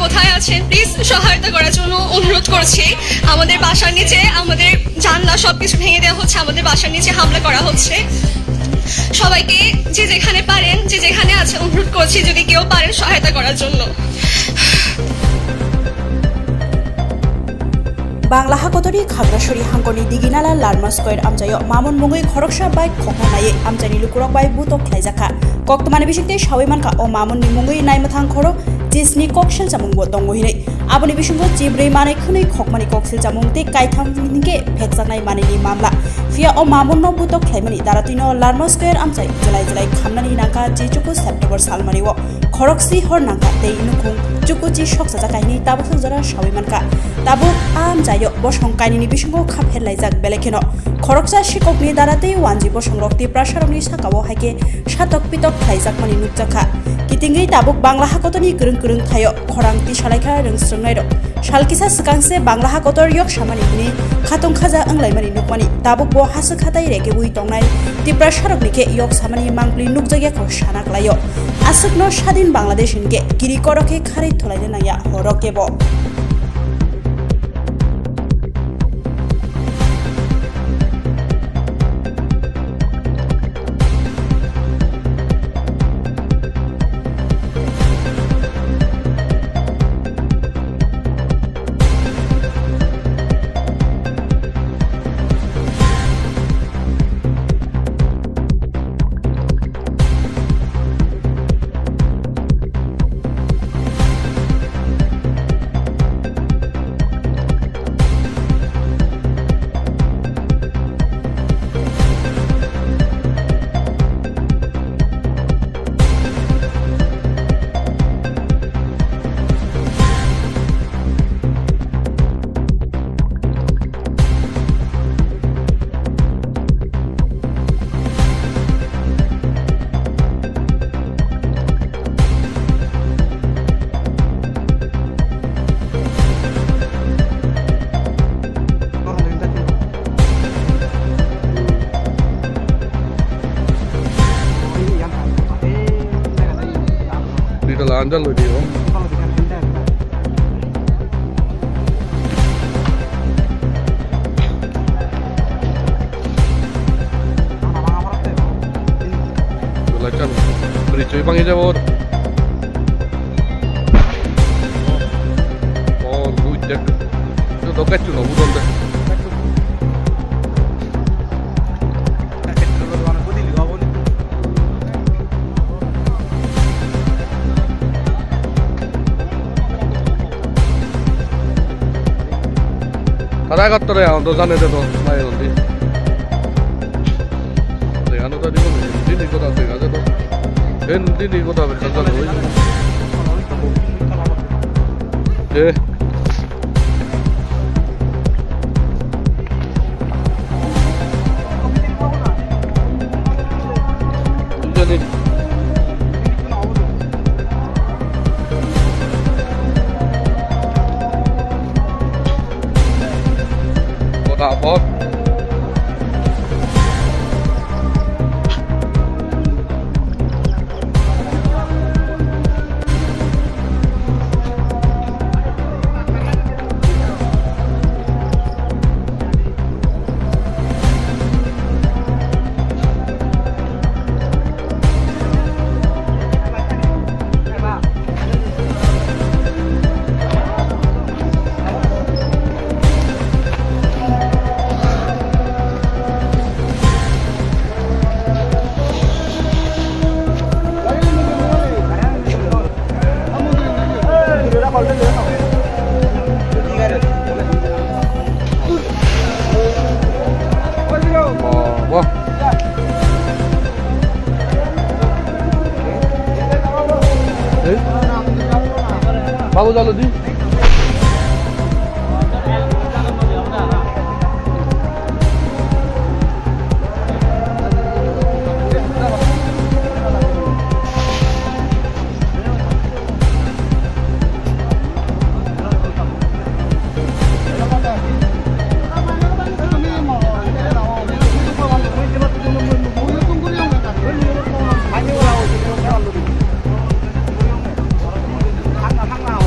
কোথায় আছেন প্লিজ সহায়তা করার জন্য অনুরোধ করছি। আমাদের বাসার নিচে আমাদের জানলা সবকিছু ভেঙে দেওয়া হচ্ছে, আমাদের বাসার নিচে হামলা করা হচ্ছে। সবাইকে যে যেখানে পারেন, যে যেখানে আছে, অনুরোধ করছি যদি কেউ পারেন সহায়তা করার জন্য। বাংলা হাকতরি খাগড়াছড়ি হাঙ্কনি দিগিনালা লারমা স্কয়ার আমজাयो मामुन मुंगै खरकसा बाइक खखनायै আমজানি लुकुरक बाइ बुतक ख्लाइजाखा कक्तमानि बिसिंते सावैमानखा अ मामुननि मुंगै नायमाथां खरो जिसनि ककसेल जामुंबो दंगहिनै आबनि बिसिंबो जिब्रै मानै खनै खकमानि ककसेल जामुंते काइथामनिके फेकजानाय मानिनि मामला फिया अ मामुननो बुतक ख्लाइमानि दारातिनो लारमा स्कयार आमजाय जुलाइ जुलाइ खामनानि नांका जिचुकु सेप्टेम्बर सालमानिओ खरकसि हर नांका तै नुखुं चुकुचि सकजाजाकायनि ताबुखौ जरा सावैमानखा ताबु आमजायो बसंकायनि बिसिंगो खाफेरलाइजाक बेलेखेनो खरकसा शिककनि दारातै वानजि बसंरक्ति प्रासारकनि साकावो हाइके सातक पितक ख्लाइजाकमानि नुकजाखा कितिंगै ताबुक बांला हाकतनि गोरों थायो खरांति सालायखा रोंस्रोंनाय दं सालकिसा सिगांसे बांला हाकतर yok सामानिनि खातं खाजा अंलायमानि नुकमानि ताबुक बो हासो खाताय रेगेबुइ तंनाय तिप्रा सारकनिके yok सामानि मांगप्लि नुकजायाखौ सानाक्लायो आसुकनो स्वाधीन बांलादेशनिके गिरि करके खारै थलायनो नाया हरकेबो Andal lo dia. Belacan, beri cuy panggil dia bor. Oh, good jack. Itu doket tu, no, bukan dah. Ada kat tu ya, untuk sana itu tu, mai nanti. Dengan tu tadi pun, ini kota tu ada tu. Ini kota berkata tu. Eh. Jadi. Apa? Bagus kalau di.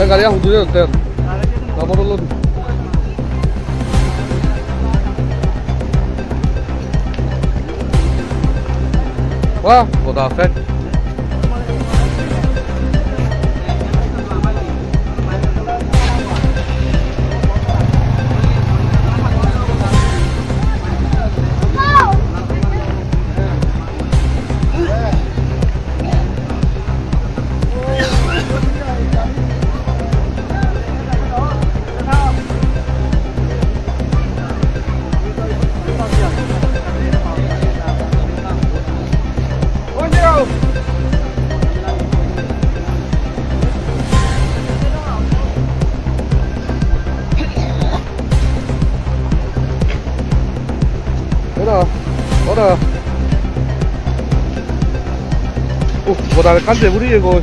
garia hudu de ter. Kamu dulu. Wah, bodoh amat. Ora. Bodoh kan dia buri ego.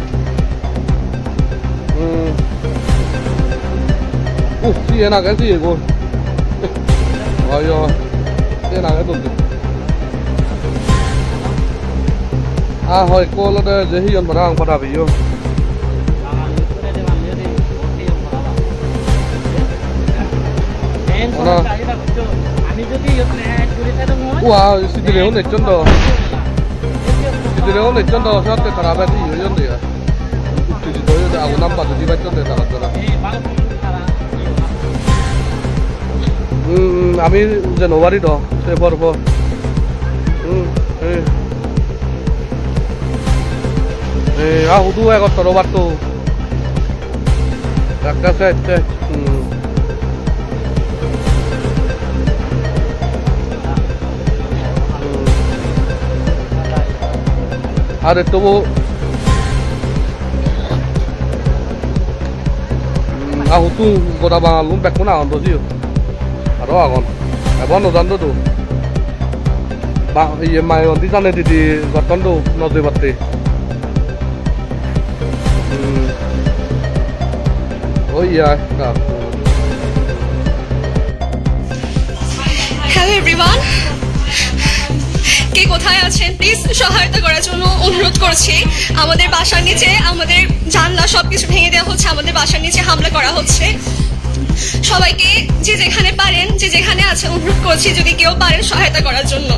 Si enak kan sih ego. Ayo, si enak kan tuh. Hồi cô lo đây dễ hiền mà đang bắt đầu bị yêu. Wah, si Dileo nih contoh. Si Dileo nih contoh saat kita rapat di Yon dia. Jadi tu ya, aku nampak tu di baca tu tak ada. Ami Januari dah, Februari. Aku tu aku terawat tu. Kakak saya. Ada tu, aku tu kota bang lumpek mana orang tu sih, ada orang, abang tu jangan tu, bang ini mai orang di sana di kota tu nanti batti. Oh iya, kak. Hello everyone. কে কোথায় আছেন please সহায়তা করার জন্য অনুরোধ করছি। আমাদের বাসার নিচে আমাদের জানলা সবকিছু ভেঙে দেওয়া হচ্ছে, আমাদের বাসার নিচে হামলা করা হচ্ছে। সবাইকে যে যেখানে পারেন, যে যেখানে আছে অনুরোধ করছি যদি কেউ পারেন সহায়তা করার জন্য।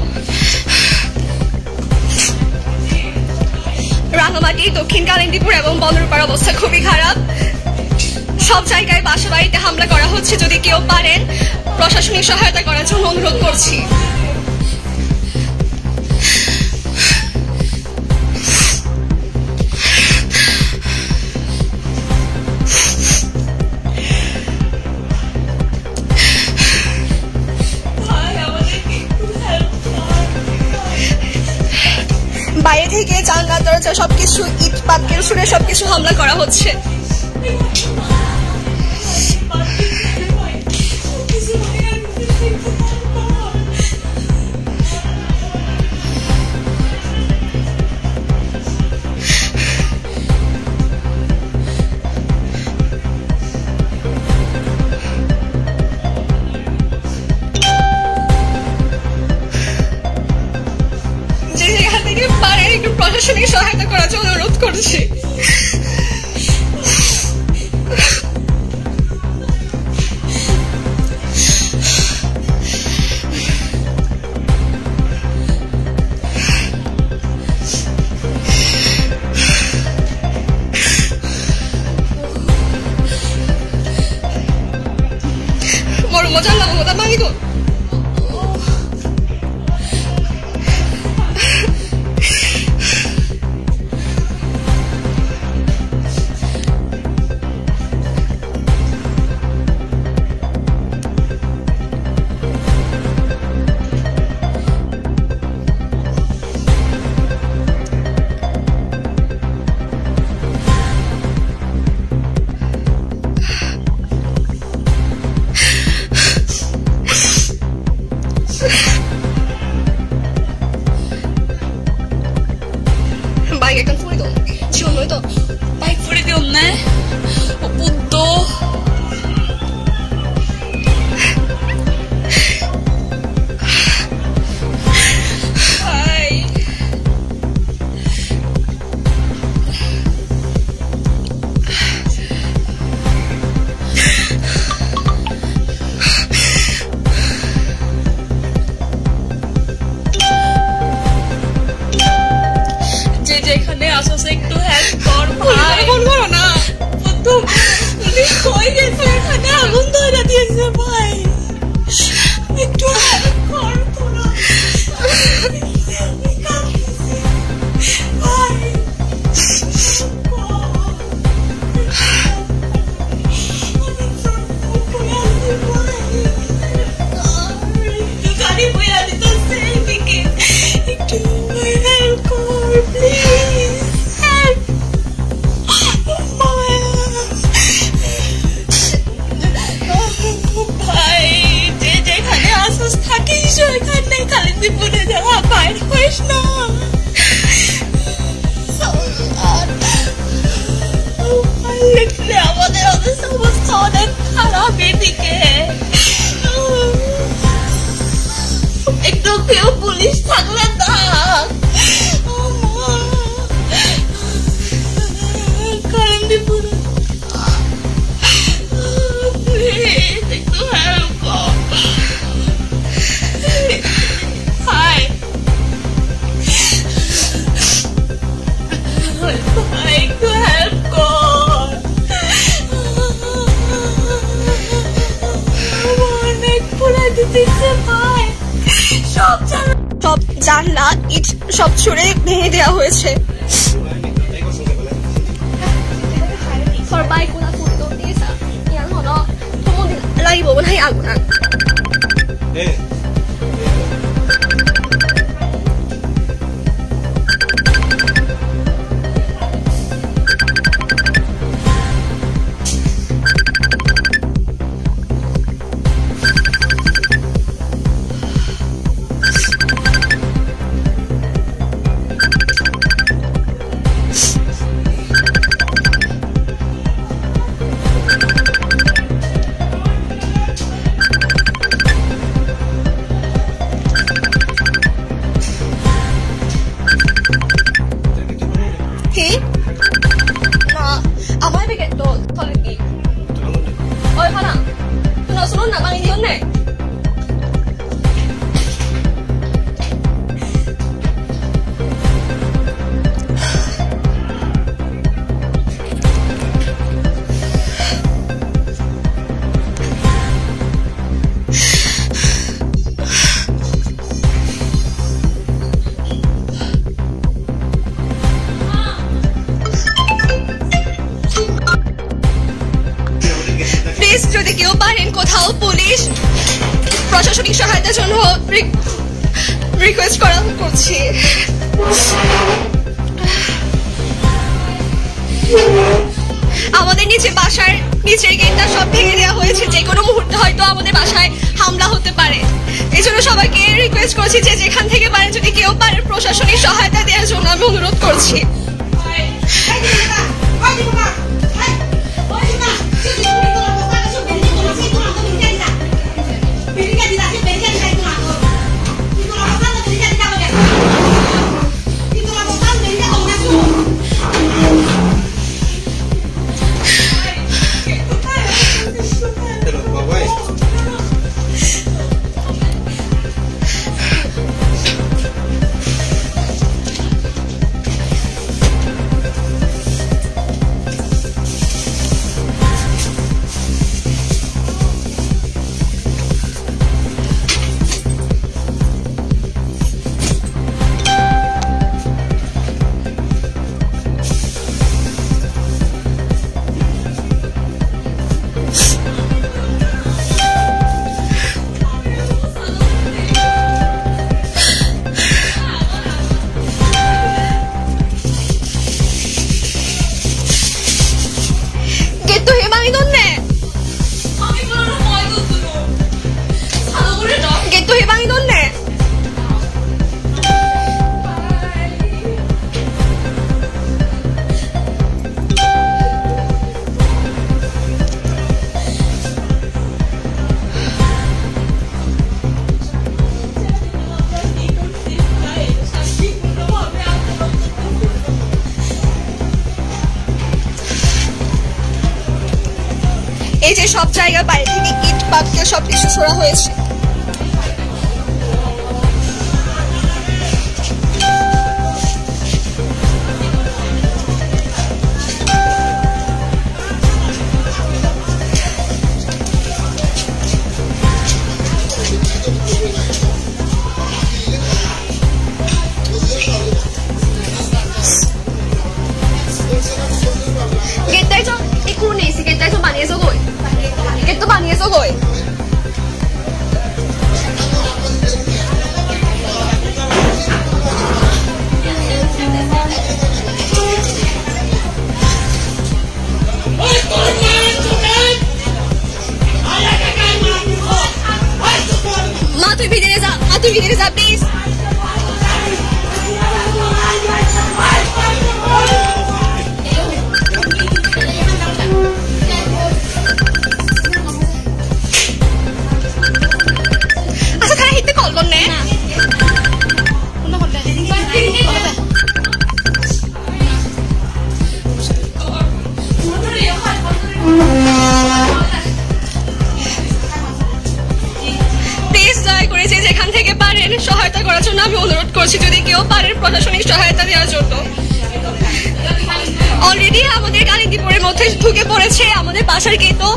রাঙামাটি, দক্ষিণ কালিন্দীপুর এবং বন্দরপাড়ার অবস্থা খুবই খারাপ। সব জায়গায় বাসা বাড়িতে হামলা করা হচ্ছে, যদি কেউ পারেন প্রশাসনিক সহায়তা করার জন্য অনুরোধ করছি। বাইরে থেকে জানলা দরজা সবকিছু ইট পাটকেল ছুঁড়ে সবকিছু হামলা করা হচ্ছে। প্রশাসনিক সহায়তা করার জন্য অনুরোধ করছি। বড় মজা লাগলো, মজা মাগি তো। চারিদিকে, একটু কেউ পুলিশ থাকলে থাক, কারণ বিপুল প্লিজ একটু হেল্প কর। হাই একটু হেল্প কর, অনেক পোড়া দিতেছে ভাই, সব জানলা ইট সব ছুঁড়ে ভেঙে দেওয়া হয়েছে। যদি কেউ পারেন কোথাও পুলিশ প্রশাসনিক সহায়তার জন্য রিকোয়েস্ট করছি। আমাদের নিচে বাসার নিচের গেটটা সব ভেঙে দেওয়া হয়েছে, যে কোনো মুহূর্তে হয়তো আমাদের বাসায় হামলা হতে পারে। এই জন্য সবাইকে রিকোয়েস্ট করছি যে যেখান থেকে পারেন যদি কেউ পারেন প্রশাসনিক সহায়তা দেওয়ার জন্য আমি অনুরোধ করছি। এই যে সব জায়গা বাইরে থেকে ইট পাটকেল সবকিছু ছোড়া হয়েছে। Get to Baniasogoy. প্লিজ দয়া করে যে যেখান থেকে পারেন সহায়তা করার জন্য আমি অনুরোধ করছি, যদি কেউ পারেন প্রশাসনিক সহায়তা দেওয়ার জন্য। অলরেডি আমাদের কালিন্দীপুরের মধ্যে ঢুকে পড়েছে, আমাদের বাসার গেটও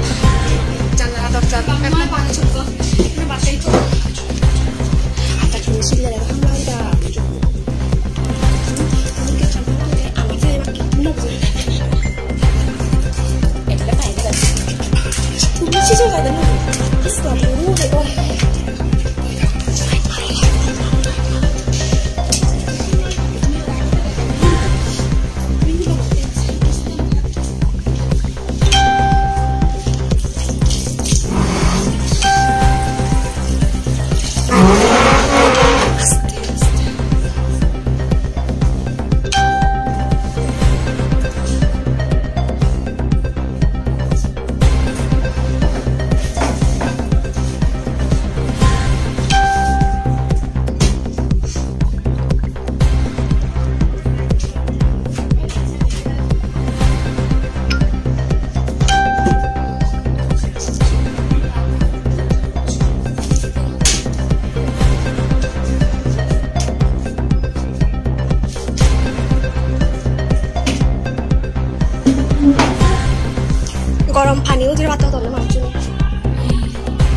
গরম পানি ওদের বাতা হতো না মানুষজন,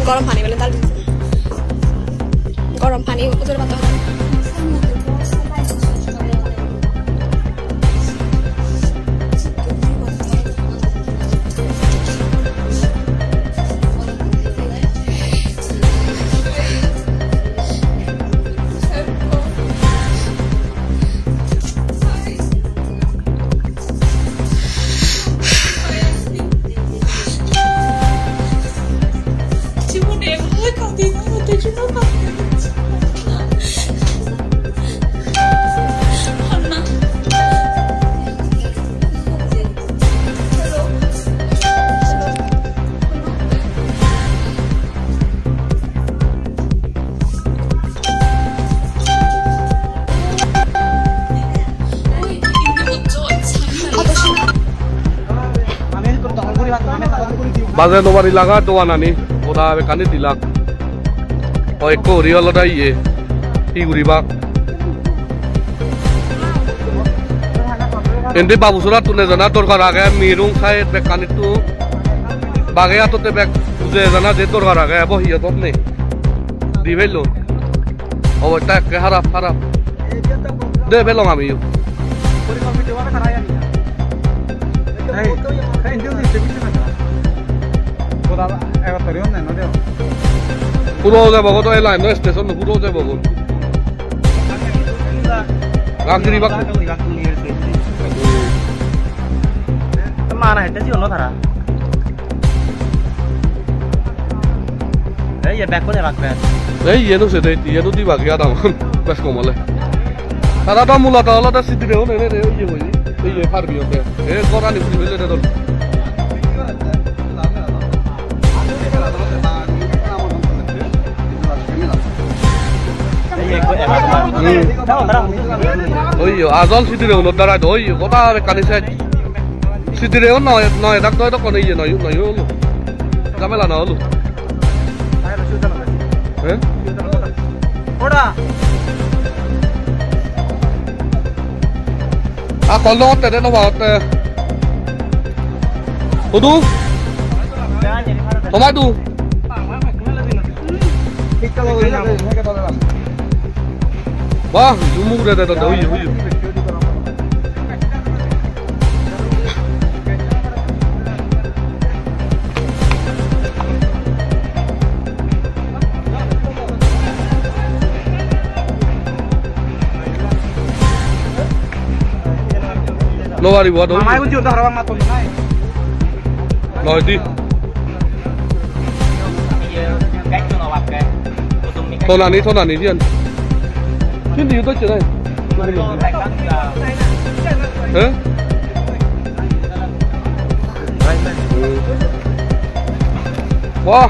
গরম পানি বলে ডাল গরম পানি ওদের বাতা হতো। Baze no bari laga to anani oda be kani dilak o ekko riolo da iye iguri ba ende babu surat tune jana tor kara ga mirung khai be kani tu bage atote be uje jana je tor kara ga bo hiya tot ne divelo o ta ke harap harap de belong ami yu puro de Bogotá es la no estación puro de Bogotá. Gagri bak. Mana itu sih ono thara. Ya back kone bak back. Ye no se de ye no di bak ya da bas ko male. Thara da mula da la da sidre one ne ye hoyi. Ye far bi hote. E kora ni puri bele de dol. Oyo azal sidire ono dara do oyo kota be kanise sidire ono no dak to ko nei no yo lo jamela na lo oda a kollo te de no va te odu tomai du wah jumu de de do oyo no bari buat do mai kunci untuk harawang maton nai no di tonani dian sini itu cerai wah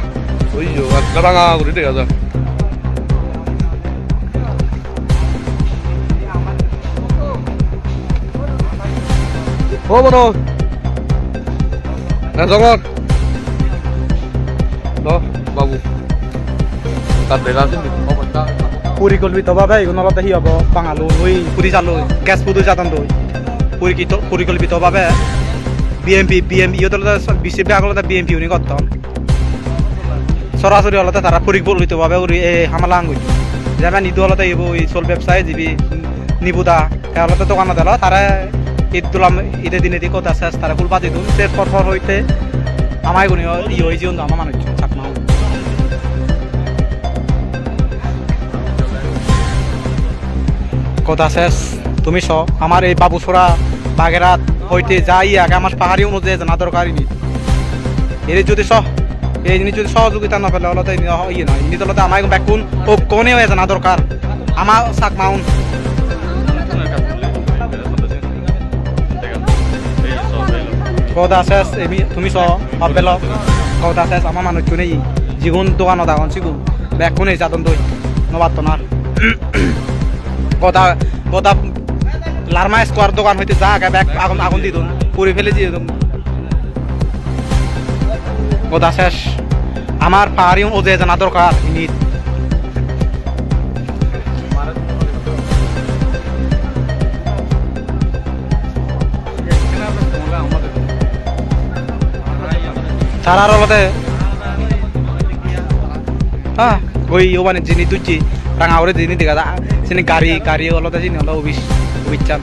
oyo sekarang aku di deh aja oh bro জঙত বাবু তার দেখা আছে অবস্থা পরিকল্পিতভাবে এগুলো অলপ C হ'ব বাঙালো ওই পুরি চালো গ্যাস পুদু যাতন দই পরিকল্পিতভাবে বিএমপি ইহঁতৰ বিজেপি আগতে বিএমপি উনি করতাম সরাসরি হলতে তারা পরিকল্পিতভাবে হামলা আঙ্গুল যেমন ইদু হলতে এইব চল ব্যবসায় যিবি নিবুদা হলতে দোকান দিল তারা ঈদ তুলাম ঈদে দিনে দি কথা শেষ তারা ফুল পাতি দিল সে ফর হইতে আমায় গুনি ই হয়ে জীবন আমার মানুষ চাকমা কথা শেষ তুমি স আমার এই বাবুসরা বাগেরাত হইতে যাই আগে আমার পাহাড়ি অনুযায়ী জানা দরকারই নি এর যদি এই জিনিস যদি সহযোগিতা না পেলে হলতে ইয়ে নয় ইনি তলতে আমায় ব্যাকুন ও কোনে হয়ে জানা দরকার আমার চাক মাউন কথা শেষ তুমি স ভাবেল কথা শেষ আমার মানুষ নেই জীবন দোকানত আগন সিগুন ব্যাকুন এই যাতন দই নবাত্ত না কথা লারমা স্কোয়ার দোকান হইতে যা আগে ব্যাগ আগুন দিয়ে দিন পুড়ে ফেলে দিয়ে দিন কথা শেষ আমার পাহাড়ি ওজে জানা দরকার ইনিত তারার অলতে হ্যাঁ ওই মানে যিনি তুই টাঙা ওরে যিনি দেখা যা সিনি গাড়ি অলতে যিনি হলো অভিচান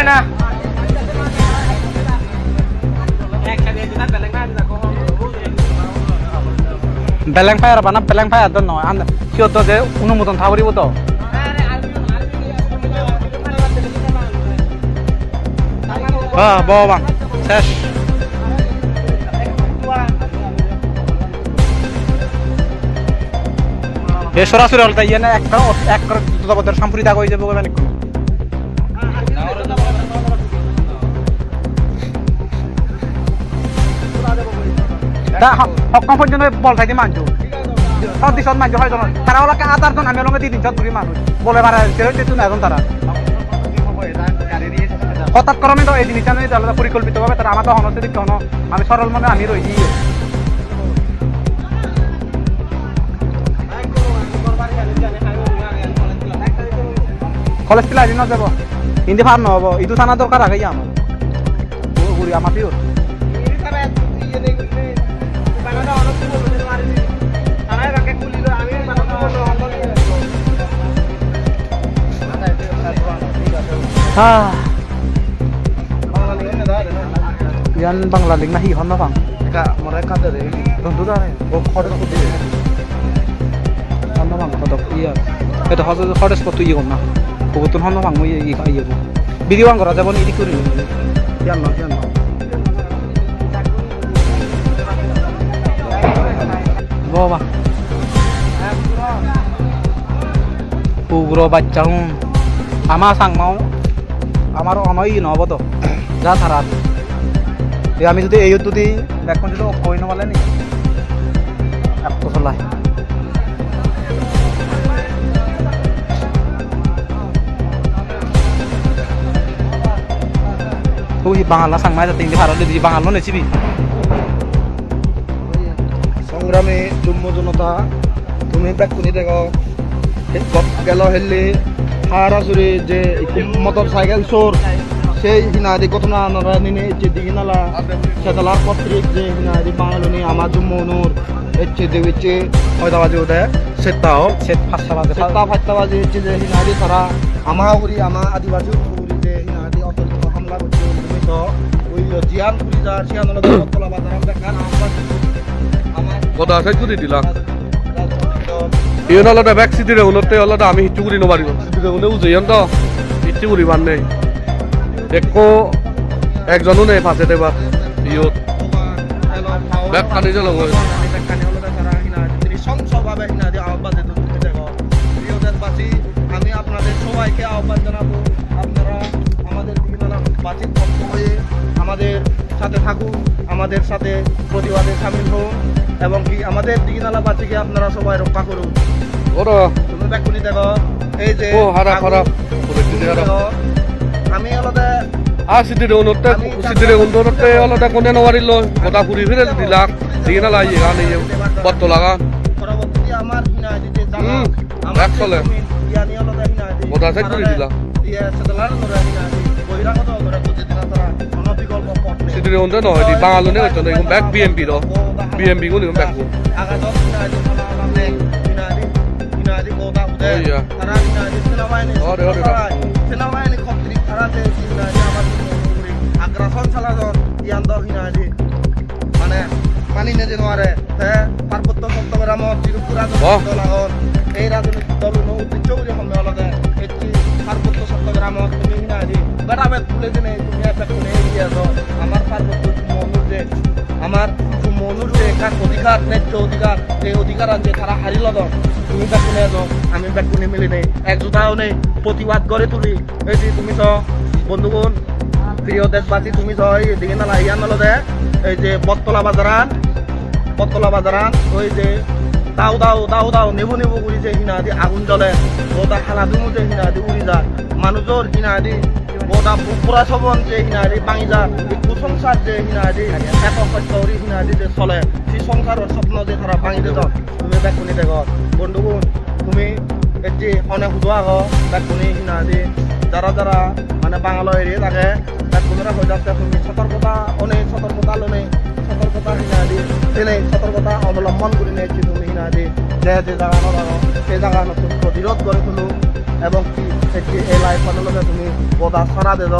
না বেলেং ফায়ার বানা বেলেং ফায়ার তো নয় সিওর যে অনুমোদন থাকব তো বাবা শেষ সরাসরি হল তাই না এক দ্রুতপথের সাম্প্রতিক হয়ে যাবো মানে সক্ষম পর্যন্ত বল খাইতে মানছো সব দিশত মানছো হয় তারা ওলাকে আধারজন আমি ওলাকে 2-3 ঘুরি মানুষ বলে মারা সেরকম এখন তারা হঠাৎ ক্রমে তো এই জিনিসটা নেই তাহলে পরিকল্পিতভাবে তারা আমার তো হনস্থিতি কেন আমি সরল মনে আমি রয়েছি কলেজ পিলা এদিন যাব হিন্দি ফার নহব ইদু থানা দরকার আগে আমার ঘুরি আমার pure yan bangla ling na hi hon na bang ka mora ka de don du da o khod ko de hon na bang ko do iya eto khod ko tu iyo na ko tu hon na bang mo i ka iyo video ang kora jabon idi kuri yan na বাবা পুগ্রো বাচ্চা হুম আমার সাংমাও আমার অনই নহব তো যা থারা আমি যদি এই যদি এখন যদি কই নবলে নি এক চলাই তুই বাংলা সাংমাই যাতে ইন্দি ভারত দিবি বাংলা নেছিবি সংগ্রামে জম্মু জনতা তুমি ব্যাকুনি দেখো গেল হেললি হারাসুরি যে মোটর সাইকেল চোর সেই হিনাদি ঘটনা নিনে দিঘিনালা সেতলার পত্রিক যে হিনাদি বাঙালি আমার জম্মুনুর এচ্ছে দেবিচ্ছে হয়তো বাজে ওদের সেটাও ফাঁসটা বাজে হচ্ছে যে হিনাদি তারা আমাগুড়ি আমার আদিবাসী উপগুড়ি যে হিনাদি অতর্কিত হামলা করছে তুমি তো ওই জিয়ান পুরি যা সিয়ানলা তোলা বাজার দেখান আমার কথা আছে যদি দিলাম ইয়ন আলাদা ভ্যাকসিন দিলে উন্নতে আলাদা আমি হিচু করি নবারি দিলে উনি উজেয়ন তো হিচু করি মান নেই দেখো একজনও নেই ফাঁসে দেবা ইয়ত ব্যাগ কানি জল সংসভাবে হিনাদি আহ্বান দেখো প্রিয় দেশবাসী আমি আপনাদের সবাইকে আহ্বান জানাবো আপনারা আমাদের বাচিক পক্ষ হয়ে আমাদের সাথে থাকুন আমাদের সাথে প্রতিবাদে সামিল হন এবং কি আমাদের দিঘিনালাবাসীকে আপনারা সবাই রক্ষা করুন। ওরা তুমি বেকুনি দেখো এই যে ও হারা খারাপ পরিস্থিতি খারাপ আমি আলাদা সিটিরে উন্নতে অলটা কোনে নওয়ারিল গোটা ঘুরি ফিরে দিলাক দিয়ে না লাই গান এই বত্ত লাগা পরবর্তী আমার হিনা দিতে জানা এক চলে ইয়ানি আলাদা হিনা দিতে গোটা সাইড করে দিলা ইয়া সেদলার নরা হিনা দিতে বহিরাগত করে বুঝতে দিনা তারা কোন বিকল্প পথ নেই সিটিরে উন্নতে নয় দি বাঙালনে হচ্ছে না এখন ব্যাক বিএমপি র বিএমপি গুলো ব্যাক আগা দত হিনা দিতে আলাদা হিনা দি গোটা উদে তারা হিনা দিতে সেনাবাহিনী খত্রি তারা যে হিনা দি আমার আগ্রাসন চালাজন ইয়ান্দর হিনা দি মানে মানি নেজে নোয়ারে পার্বত্য চট্টগ্রামত তিরুপুরা দলাগন এই রাজনৈতিক দল উদ্দেশ্য করে সময় আলাদা একটি পার্বত্য চট্টগ্রামত তুমি হিনা দি বেটাবেদ তুলে দিনে তুমি একটা কোনে এগিয়ে আছো আমার পার্বত্য মনুর যে আমার মনুর যে এক অধিকার ন্যায্য অধিকার এই অধিকার আছে তারা হারিল দন তুমি বেকুনে আছো আমি বেকুনে মিলি নেই একজোটাও নেই প্রতিবাদ করে তুলি এই যে তুমি তো বন্ধুগণ প্রিয় দেশবাসী তুমি তো এই দিকে নালা ইয়ান নলদে এই যে বটতলা বাজারান ওই যে দাও নেবু করি যে হিনা দি আগুন জ্বলে গোটা খালা দুমু যে হিনা দি উড়ি যায় মানুষের হিনা দি গোটা পুরা সবন যে হিনা দি ভাঙি যায় কুসংসার যে হিনা দি এত সত্যরি হিনা দি যে চলে সেই সংসারের স্বপ্ন যে তারা ভাঙি দে তুমি বেকুনি দেখ বন্ধুগণ তুমি যে অনেক হুদুয়া গ বেকুনি হিনা দি যারা মানে বাঙালি এরিয়া থাকে বেকুনিরা হয়ে যাচ্ছে তুমি সতর্কতা হিনা দি সতর্কতা অবলম্বন করে নিয়েছি তুমি হিনা দি যে জায়গা নলাগো সেই জায়গা নতুন প্রতিরোধ করে তুলো এবং কি এই লাইফ পানলে তুমি গোটা সারা দেশ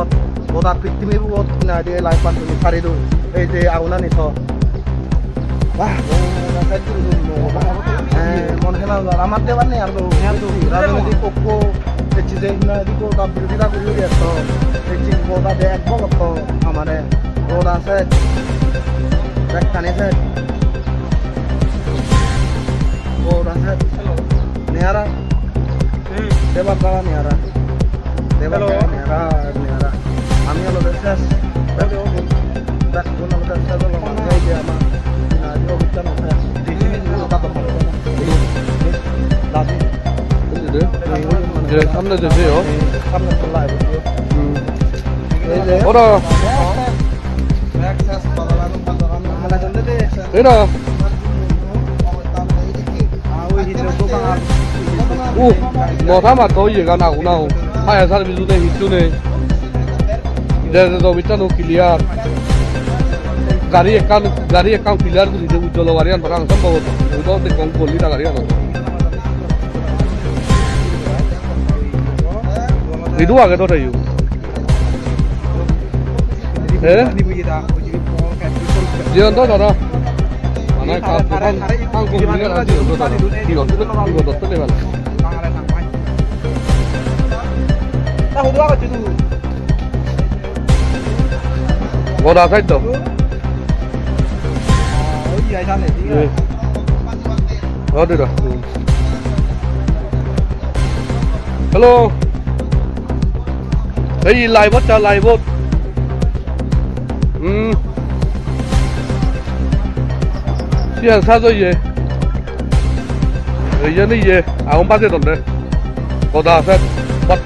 গোটা পৃথিবীর হিনা দি এই লাইফ পান তুমি সারি দিও এই যে আগুনা নিছ মন খেলা আমার দেবার নেই আর রাজনৈতিক পক্ষ যে হিনা দি গোটা বিরোধিতা করে দিয়েছ গোটা যে এক বগত আমার গোটা আছে কানেছে গোটা আছে নেহারা দেবার দ্বারা নেহারা আমি হলো শেষ সামনে যে সামনে চলাই ওরা এরা নথা mà có gì cả nào cũng nào hai là sao bị rút này hít chú này rồi bị chân nó clear গাড়ি একাউন্ট ক্লিয়ার করে দিতে উজ্জ্বল variant বারাং সম্ভবত ওটাও তে কম করলি না গাড়ি আনো ভিডিও আগে তো তাইও জিয়ন তো দাদা মানে কাজ কাম করলি না জিয়ন তো দাদা কি করতে লেভেল তা হুদুয়া করছিস তুই বড় আছে তো hello এই লাইভত চা লাইভত siang sa rồi gì người dân đi gì ông bắt được rồi có đa phép bắt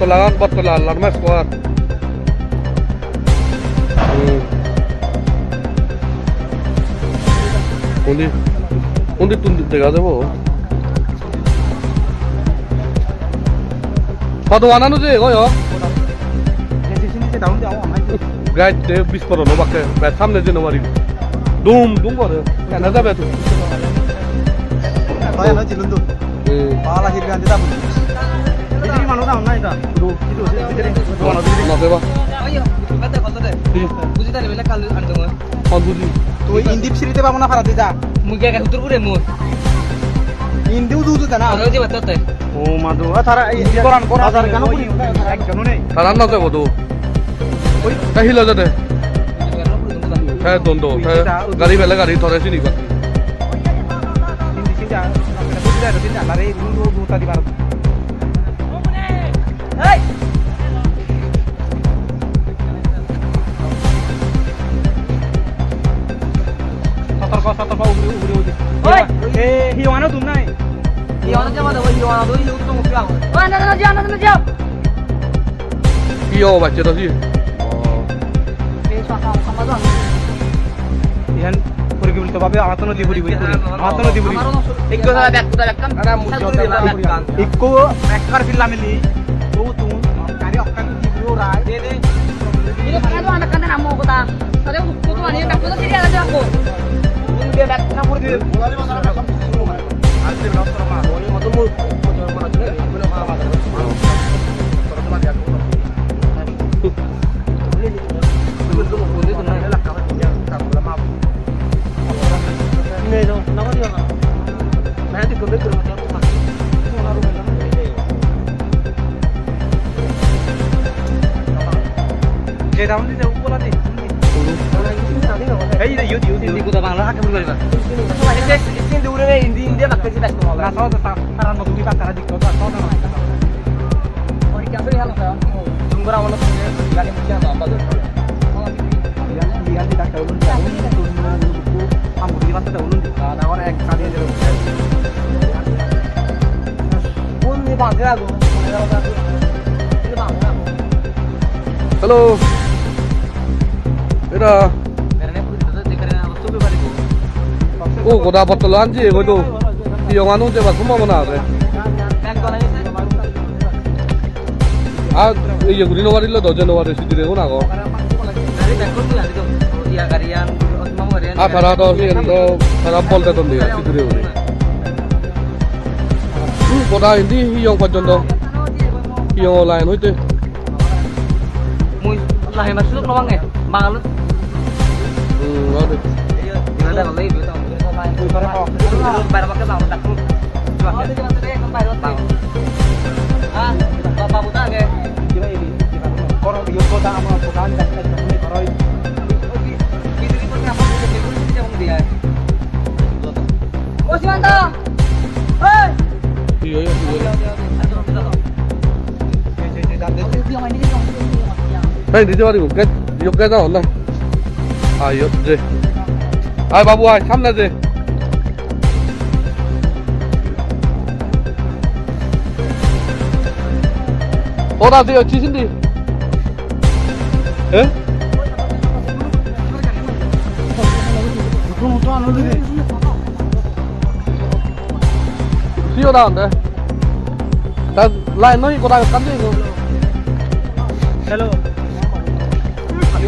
là làm mess qua onde tu দেখা দেব কত আনানো যে কয় গাইড দে 20 পর নো বাকে বে সামনে যে নমারি দুম করে কেন যাবে তুই কয় না জিলুন তো পালা হির গান দিতা বিজলি মানুষ না না এটা পুরো কিছু ভিতরে বানো দিদি না দেবা আইও কত কত দে বুঝি তালে বেলা কাল আনতো কোন বুঝি তুই ইনদীপ শ্রীতে পাবো না ফারা দিদা মুগে কা উত্তর পুরে মু ইনদিউ দুদু তা না ওই যে বাততে ও মাদু তারা কোরআন হাজার কেন পুরি একজনও নেই তারা না যাবো তো ওই কাহিলা যাতে হ্যাঁ দন্ড হ্যাঁ গাড়ি বেলা গাড়ি ধরেছি নিবা হিন্দি সিজা আপনারা বুঝতে পারছেন সিজা আরে দুটা দিবার এই সতর্ক satu kau uri. Oi, hiu mana tuh nai? Hiu mana siapa tuh? Hiu mana tuh? Hiu tuh mau bilang. Oh, anda jauh. Iyo baca tu sih. Ihan pergi beli tapi atau diburi. Ikut salah dak kan. Ikut ekor film ini. Tuh kari akan diburi orang. Ini kan tuh anak kan nama aku tak. Tadi aku tuh ani nak tuh jadi ada aku. Ini dia dak nak pergi. Mulai masalah macam tu. Nanti berapa lama? Ini motor mu. Halo. Ira. Oh, kau dapat telan je kau tu. Yang anu je semua mana ada. Ah, iya guru ni wari lo dojen wari sih dire kau nak kau. Ah, cara tu sih itu cara bol tu dia sih dire kau. Kau dah ini yang pajon tu. Yang lain itu. Lahir masuk lawang bangalut. Ada. Ada kalau itu tahu. Bayar pakai bang, tak tu. Ah, bapak buta ke? Gila ini. Korang biar kota apa kota ni tak ni korang. Itu pun apa dia mau dia. Oh, Simanto. Hei. Iya. Hey, đi chơi đi một cái đó này. Ayo, gì? Ai babu ai, thăm là gì? Ô đâu đi, chi xin đi. Ê? Không cho nó đi. Siêu đâu đấy? Ta lại nói có đang cắn gì không? Hello.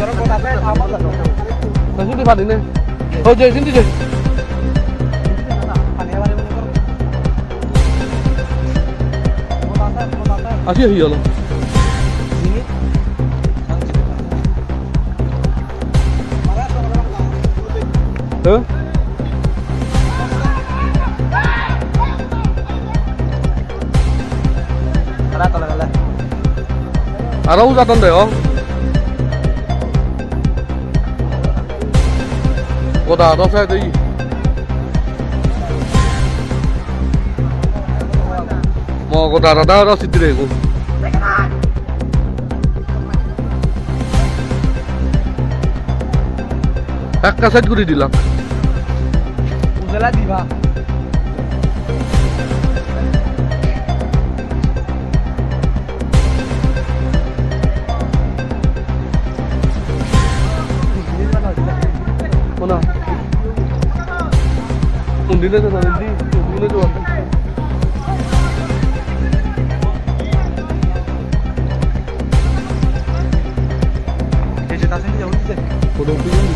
Orang kota apa lah? Masih di mana ni? Oh, jadi sini je. Asyik hiya lah. Hah? Ada usah tanda ya. Kota đó xe đi. Mau kota đó situ deh aku. Tak kaset gue di lang. Usaha di bah. Mana? Undine tu nanti, undine tu apa? Kita sini jauh ni je. Bodoh punya ni.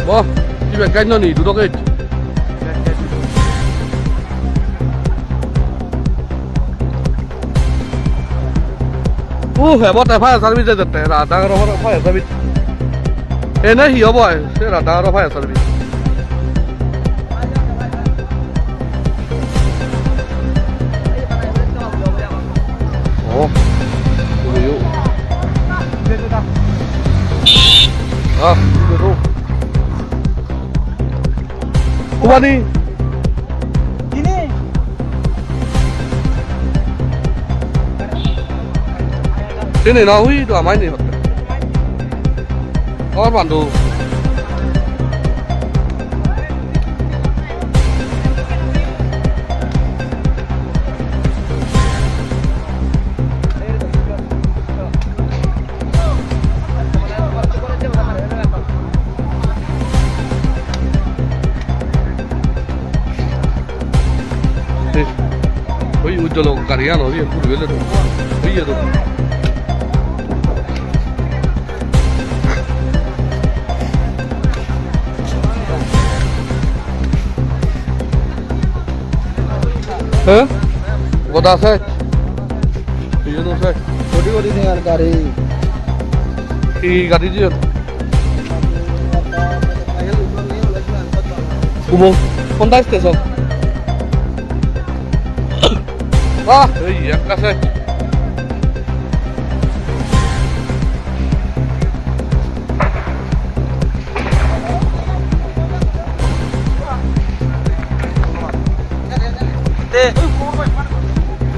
Wah, ini kan ni, duduk aja. Hebat ya, fire service je jate. Rata karo fire service. Ini hiya boy, se rata karo fire service. Oh, ini yuk. Ah, itu. Kuba ni. Ini. Sini na hui tu amai ni. Kor mandu. Oi, udah lo karya lo, dia kudu bela tuh. Oh iya tuh. Hah? Goda set. Iya tuh set. Kodi nih gari. Gari dia. Umum, kontak station. Wah, iya kasih.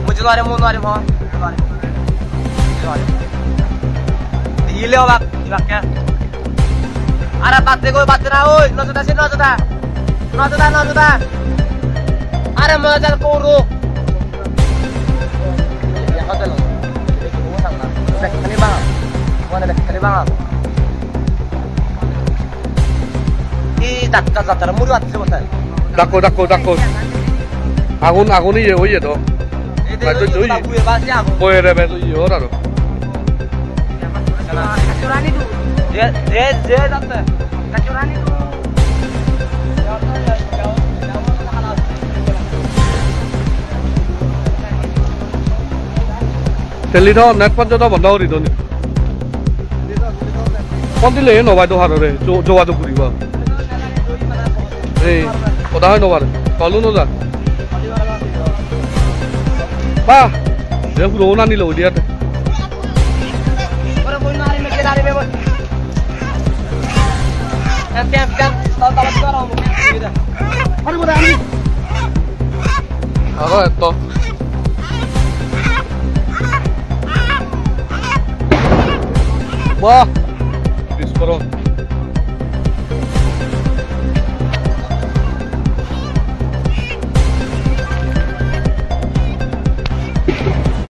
मुझे तो आ रहे मुंह आ रहे भाव ये ले बात क्या अरे बात देखो बात ना ओए नजुदा से नजुदा अरे मजा कोरो ya hotel kamu sama udah kali bang mana dah kali bang tak tak muruat sebentar Dako. Agun iya, oh iya toh. Itu iya. Oh iya, betul iya orang tuh. Kacuran itu. Dia tante. Kacuran itu. Telito net pun jodoh bandau di tuh. Pun di lain nobai tuh harus deh, coba tuh beri bah. Udah hai nobar, kalau noda. Bah, dia corona nih loh dia. Orang pun nari bebo. Tiap, tahu juga orang mungkin gitu. Hari muda ini. Apa itu? Wah, diskon.